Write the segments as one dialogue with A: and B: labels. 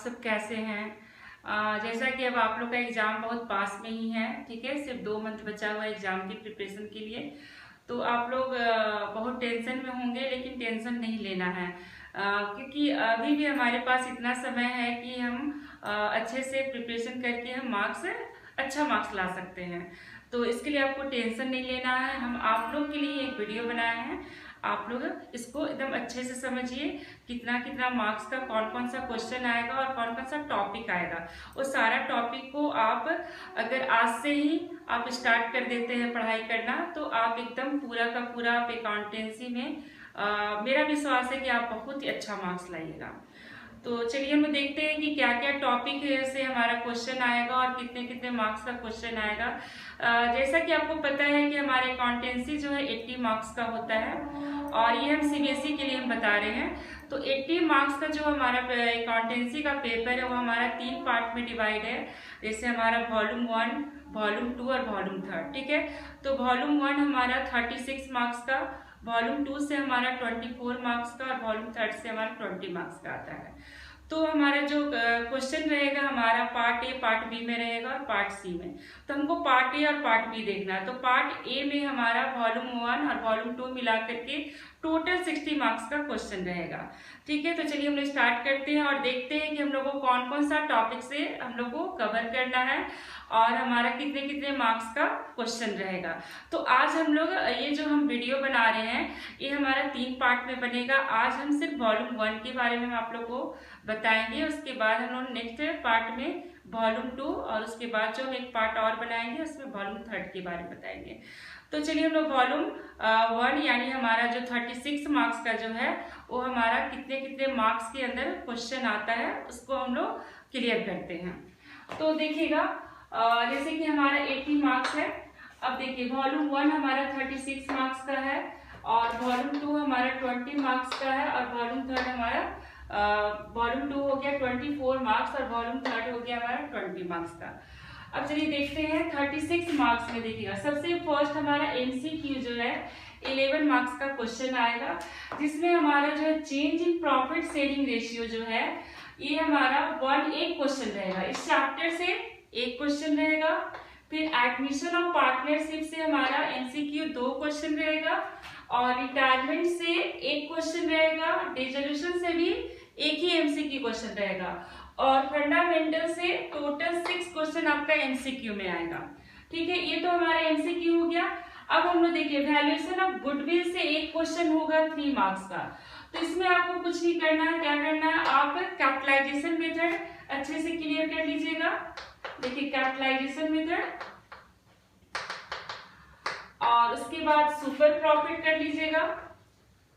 A: सब कैसे हैं। जैसा कि अब आप लोग का एग्ज़ाम बहुत पास में ही है, ठीक है, सिर्फ 2 मंथ बचा हुआ है एग्ज़ाम की प्रिपरेशन के लिए। तो आप लोग बहुत टेंशन में होंगे, लेकिन टेंशन नहीं लेना है, क्योंकि अभी भी हमारे पास इतना समय है कि हम अच्छे से प्रिपरेशन करके हम अच्छा मार्क्स ला सकते हैं। तो इसके लिए आपको टेंशन नहीं लेना है। हम आप लोग के लिए एक वीडियो बनाए हैं, आप लोग इसको एकदम अच्छे से समझिए। कितना कितना मार्क्स का कौन कौन सा क्वेश्चन आएगा और कौन कौन सा टॉपिक आएगा, वो सारा टॉपिक को आप अगर आज से ही आप स्टार्ट कर देते हैं पढ़ाई करना, तो आप एकदम पूरा का पूरा आप अकाउंटेंसी में मेरा विश्वास है कि आप बहुत ही अच्छा मार्क्स लाइएगा। तो चलिए हम देखते हैं कि क्या क्या टॉपिक से हमारा क्वेश्चन आएगा और कितने कितने मार्क्स का क्वेश्चन आएगा। जैसा कि आपको पता है कि हमारे अकाउंटेंसी जो है 80 मार्क्स का होता है, और ये हम सीबीएसई के लिए हम बता रहे हैं। तो 80 मार्क्स का जो हमारा अकाउंटेंसी का पेपर है वो हमारा 3 पार्ट में डिवाइड है। जैसे हमारा वॉल्यूम 1, वॉल्यूम 2 और वॉल्यूम 3, ठीक है। तो वॉल्यूम 1 हमारा 36 मार्क्स का, वॉल्यूम 2 से हमारा 24 मार्क्स का, और वॉल्यूम 3 से हमारा 20 मार्क्स का आता है। तो हमारा जो क्वेश्चन रहेगा हमारा पार्ट ए पार्ट बी में रहेगा और पार्ट सी में। तो हमको पार्ट ए और पार्ट बी देखना है। तो पार्ट ए में हमारा वॉल्यूम 1 और वॉल्यूम 2 मिला करके टोटल 60 मार्क्स का क्वेश्चन रहेगा, ठीक है। तो चलिए हम लोग स्टार्ट करते हैं और देखते हैं कि हम लोग को कौन कौन सा टॉपिक से हम लोग को कवर करना है और हमारा कितने कितने मार्क्स का क्वेश्चन रहेगा। तो आज हम लोग ये जो हम वीडियो बना रहे हैं ये हमारा 3 पार्ट में बनेगा। आज हम सिर्फ वॉल्यूम 1 के बारे में हम आप लोग को बताएंगे, उसके बाद हम लोग नेक्स्ट पार्ट में वॉल्यूम 2, और उसके बाद जो हम एक पार्ट और बनाएंगे उसमें वॉल्यूम 3 के बारे में बताएंगे। तो चलिए हम लोग वॉल्यूम 1 यानी हमारा जो 36 मार्क्स का जो है वो हमारा कितने कितने मार्क्स के अंदर क्वेश्चन आता है उसको हम लोग क्लियर करते हैं। तो देखिएगा जैसे कि हमारा 80 मार्क्स है। अब देखिए वॉल्यूम 1 हमारा 36 मार्क्स का है, और वॉल्यूम 2 हमारा 20 मार्क्स का है, और वॉल्यूम 3 हमारा वॉल्यूम 2 हो गया 24 मार्क्स, और वॉल्यूम 3 हो गया हमारा 20 मार्क्स का। अब चलिए देखते हैं 36 मार्क्स में। देखिएगा सबसे फर्स्ट हमारा एमसीक्यू जो है 11 मार्क्स का क्वेश्चन आएगा, जिसमें हमारा जो है change in profit sharing ratio जो है ये हमारा एक क्वेश्चन रहेगा। इस चैप्टर से एक क्वेश्चन रहेगा। फिर एडमिशन ऑफ पार्टनरशिप से हमारा एमसीक्यू 2 क्वेश्चन रहेगा, और रिटायरमेंट से एक क्वेश्चन रहेगा। डिसोल्यूशन से भी एक ही एमसीक्यू क्वेश्चन रहेगा, और फंडामेंटल से टोटल 6 क्वेश्चन आपका एमसीक्यू में आएगा, ठीक है। ये तो हमारा एमसीक्यू हो गया। अब हम लोग देखिए वैल्यूएशन ऑफ गुडविल से एक क्वेश्चन होगा 3 मार्क्स का। तो इसमें आपको कुछ नहीं करना है, क्या करना है, आप कैपिटलाइजेशन मेथड अच्छे से क्लियर कर लीजिएगा। देखिए कैपिटलाइजेशन मेथड, और उसके बाद सुपर प्रॉफिट कर लीजिएगा,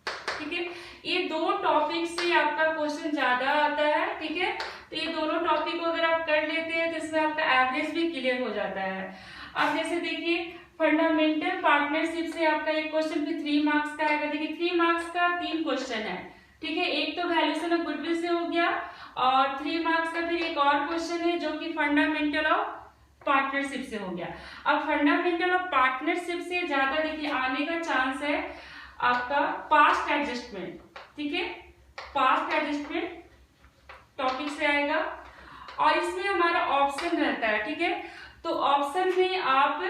A: ठीक है। ये 2 टॉपिक से आपका क्वेश्चन ज्यादा आता है, ठीक है। तो ये दोनों टॉपिक को अगर आप कर लेते हैं तो इसमें आपका एवरेज भी क्लियर हो जाता है। अब जैसे देखिए फंडामेंटल पार्टनरशिप से आपका एक क्वेश्चन भी 3 मार्क्स का आएगा। देखिए 3 मार्क्स का 3 क्वेश्चन है, ठीक है। एक तो वैल्यूएशन ऑफ गुडविल से हो गया, और 3 मार्क्स का फिर एक और क्वेश्चन है जो कि फंडामेंटल ऑफ पार्टनरशिप से हो गया। अब फंडामेंटल ऑफ पार्टनरशिप से ज्यादा देखिए आने का चांस है आपका पास्ट एडजस्टमेंट, ठीक है। पास्ट एडजस्टमेंट टॉपिक से आएगा, और इसमें हमारा ऑप्शन रहता है, ठीक है। तो ऑप्शन में आप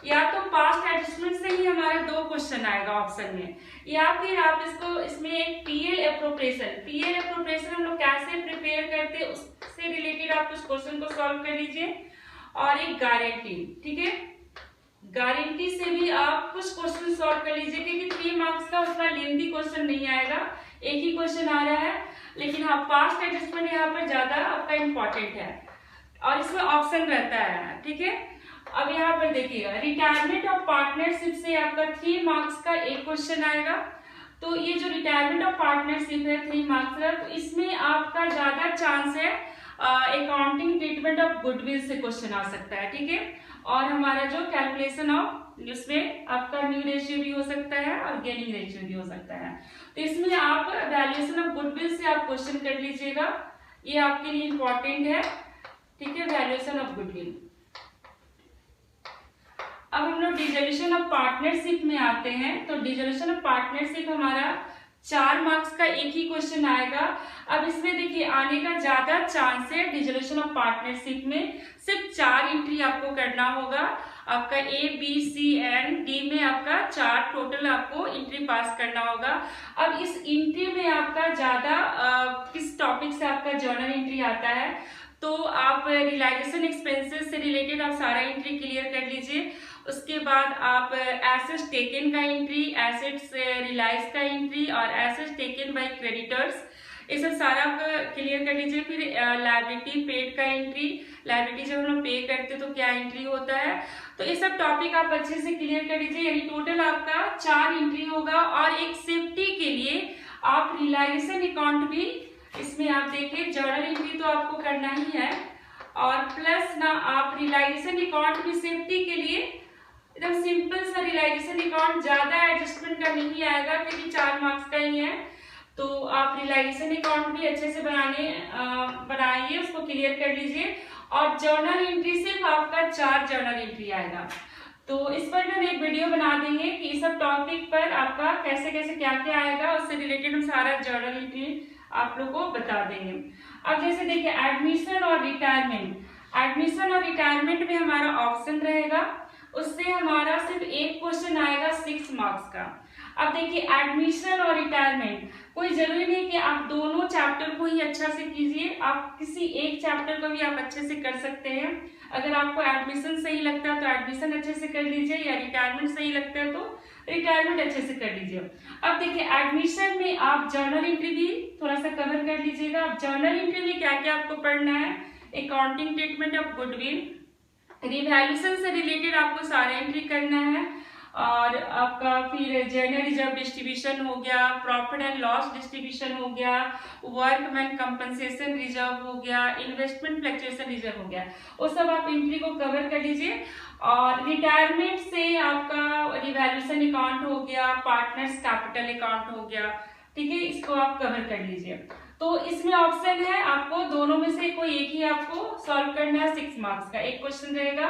A: या तो पास्ट एडजस्टमेंट से ही हमारा 2 क्वेश्चन आएगा ऑप्शन में, या फिर आप इसमें एक पीएल एप्रोप्रिएशन हम लोग कैसे प्रिपेयर करते हैं उससे रिलेटेड आप उस क्वेश्चन को सॉल्व कर लीजिए, और एक गारंटी, ठीक है। गारंटी से भी आप कुछ क्वेश्चन सॉल्व कर लीजिए, क्योंकि 3 मार्क्स का उतना लेंथी क्वेश्चन नहीं आएगा, एक ही क्वेश्चन आ रहा है, लेकिन हाँ पास्ट एडजस्टमेंट यहाँ पर ज्यादा आपका इंपॉर्टेंट है, और इसमें ऑप्शन रहता है, ठीक है। अब यहाँ पर देखिएगा रिटायरमेंट ऑफ पार्टनरशिप से आपका 3 मार्क्स का एक क्वेश्चन आएगा। तो ये जो रिटायरमेंट ऑफ पार्टनरशिप है 3 मार्क्स का, तो इसमें आपका ज्यादा चांस है अकाउंटिंग ट्रीटमेंट ऑफ गुडविल से क्वेश्चन आ सकता है, ठीक है। और हमारा जो कैलकुलेशन ऑफ उसमें आपका न्यू रेशियो भी हो सकता है और गेनिंग रेशियो भी हो सकता है। तो इसमें आप वैल्यूएशन ऑफ गुडविल से आप क्वेश्चन कर लीजिएगा, ये आपके लिए इंपॉर्टेंट है, ठीक है, वैल्यूएशन ऑफ गुडविल। अब हम लोग डिसोल्यूशन ऑफ पार्टनरशिप में आते हैं। तो डिसोल्यूशन ऑफ पार्टनरशिप हमारा 4 मार्क्स का एक ही क्वेश्चन आएगा। अब इसमें देखिए आने का ज्यादा चांस है डिसोल्यूशन ऑफ पार्टनरशिप में। सिर्फ 4 एंट्री आपको करना होगा। आपका A, B, C and D में आपका 4 टोटल आपको एंट्री पास करना होगा। अब इस एंट्री में आपका ज्यादा किस टॉपिक से आपका जर्नल एंट्री आता है, तो आप रियलाइजेशन एक्सपेंसेस से रिलेटेड आप सारा एंट्री क्लियर कर लीजिए। उसके बाद आप एसेट्स टेकन का एंट्री, एसेट्स रिलाइज का एंट्री और एसेट्स टेकन बाय क्रेडिटर्स, ये सब सारा आप क्लियर कर लीजिए। फिर लायबिलिटी पेड का एंट्री, लायबिलिटी जब हम लोग पे करते हैं तो क्या एंट्री होता है, तो ये सब टॉपिक आप अच्छे से क्लियर कर लीजिए। यानी टोटल आपका 4 एंट्री होगा। और एक सेफ्टी के लिए आप रियलाइजेशन अकाउंट भी इसमें आप देखिए, जर्नल एंट्री तो आपको करना ही है और प्लस ना आप रियलाइजेशन अकाउंट भी सेफ्टी के लिए एकदम सिंपल सा रियलाइजेशन अकाउंट, ज्यादा एडजस्टमेंट का नहीं आएगा क्योंकि 4 मार्क्स का ही है। तो आप रियलाइजेशन अकाउंट भी अच्छे से बनाइए, उसको क्लियर कर लीजिए। और जर्नल एंट्री सिर्फ आपका 4 जर्नल एंट्री आएगा। तो इस पर हम एक वीडियो बना देंगे कि इस सब टॉपिक पर आपका कैसे कैसे क्या क्या आएगा, उससे रिलेटेड हम सारा जर्नल एंट्री आप लोग को बता देंगे। अब जैसे देखिए एडमिशन और रिटायरमेंट, एडमिशन और रिटायरमेंट में हमारा ऑप्शन रहेगा, उससे हमारा सिर्फ एक क्वेश्चन आएगा 6 मार्क्स का। अब देखिए एडमिशन और रिटायरमेंट, कोई जरूरी नहीं कि आप दोनों चैप्टर को ही अच्छा से कीजिए, आप किसी एक चैप्टर को भी आप अच्छे से कर सकते हैं। अगर आपको एडमिशन सही लगता है तो एडमिशन अच्छे से कर लीजिए, या रिटायरमेंट सही लगता है तो रिटायरमेंट अच्छे से कर लीजिए। अब देखिए एडमिशन में आप जर्नल एंट्री भी थोड़ा सा कवर कर लीजिएगा। अब जर्नल एंट्री में क्या क्या आपको पढ़ना है, accounting treatment of goodwill, revaluation से रिलेटेड आपको सारा एंट्री करना है। और आपका फिर जनरल रिजर्व डिस्ट्रीब्यूशन हो गया, प्रॉफिट एंड लॉस डिस्ट्रीब्यूशन हो गया, वर्कमैन कंपनसेशन रिजर्व हो गया, इन्वेस्टमेंट फ्लक्चुएशन रिजर्व हो गया, वो सब आप एंट्री को कवर कर लीजिए। और रिटायरमेंट से आपका रिवैल्यूएशन अकाउंट हो गया, पार्टनर्स कैपिटल अकाउंट हो गया, ठीक है, इसको आप कवर कर लीजिए। तो इसमें ऑप्शन है आपको दोनों में से कोई एक ही आपको सॉल्व करना है। 6 मार्क्स का एक क्वेश्चन रहेगा।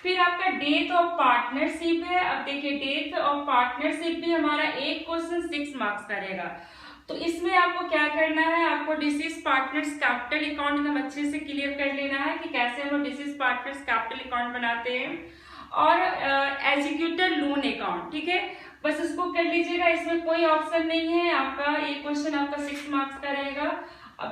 A: फिर आपका डेथ ऑफ पार्टनरशिप है। अब देखिए डेथ ऑफ पार्टनरशिप भी हमारा एक क्वेश्चन 6 मार्क्स का रहेगा। तो इसमें आपको क्या करना है, आपको डिसीज पार्टनर्स कैपिटल अकाउंट एकदम अच्छे से क्लियर कर लेना है कि कैसे हम लोग डिसीज पार्टनर्स कैपिटल अकाउंट बनाते हैं। और एग्जीक्यूटर लोन अकाउंट, ठीक है, बस इसको कर लीजिएगा। इसमें कोई ऑप्शन नहीं है आपका, ये क्वेश्चन आपका 6 मार्क्स का रहेगा।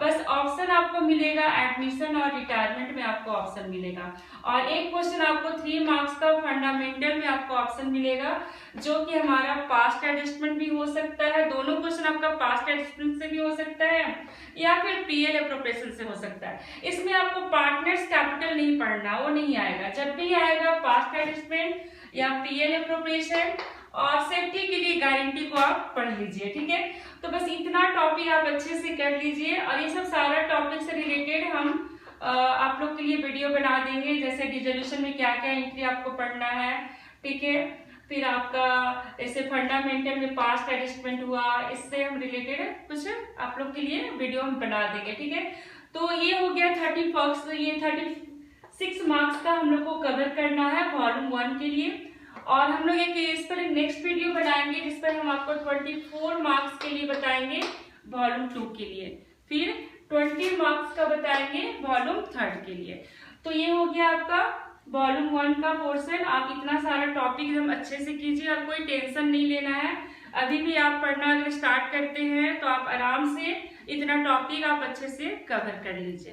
A: बस ऑप्शन आपको मिलेगा एडमिशन और रिटायरमेंट में आपको ऑप्शन मिलेगा। और एक क्वेश्चन आपको 3 मार्क्स का फंडामेंटल में आपको ऑप्शन मिलेगा, जो कि हमारा पास्ट एडजस्टमेंट भी हो सकता है। दोनों क्वेश्चन आपका पास्ट एडजस्टमेंट से भी हो सकता है या फिर पीएल एप्रोप्रिएशन से हो सकता है। इसमें आपको पार्टनर्स कैपिटल नहीं पढ़ना, वो नहीं आएगा। जब भी आएगा पास्ट एडजस्टमेंट या पीएल एप्रोप्रिएशन और सेफ्टी के लिए गारंटी को आप पढ़ लीजिए, ठीक है। तो बस इतना टॉपिक आप अच्छे से कर लीजिए। और ये सब सारा टॉपिक से रिलेटेड हम आप लोग के लिए वीडियो बना देंगे, जैसे डिसोल्यूशन में क्या क्या एंट्री आपको पढ़ना है, ठीक है। फिर आपका ऐसे फंडामेंटल में पास्ट एडजस्टमेंट हुआ, इससे हम रिलेटेड कुछ आप लोग के लिए वीडियो हम बना देंगे, ठीक है। तो ये हो गया 36 मार्क्स का हम लोग को कवर करना है वॉल्यूम 1 के लिए। और हम लोग इस पर नेक्स्ट वीडियो बनाएंगे जिस पर हम आपको 24 मार्क्स के लिए बताएंगे वॉल्यूम 2 के लिए, फिर 20 मार्क्स का बताएंगे वॉल्यूम 3 के लिए। तो ये हो गया आपका वॉल्यूम 1 का पोर्शन। आप इतना सारा टॉपिक एकदम अच्छे से कीजिए और कोई टेंशन नहीं लेना है। अभी भी आप पढ़ना अगर स्टार्ट करते हैं तो आप आराम से इतना टॉपिक आप अच्छे से कवर कर लीजिए।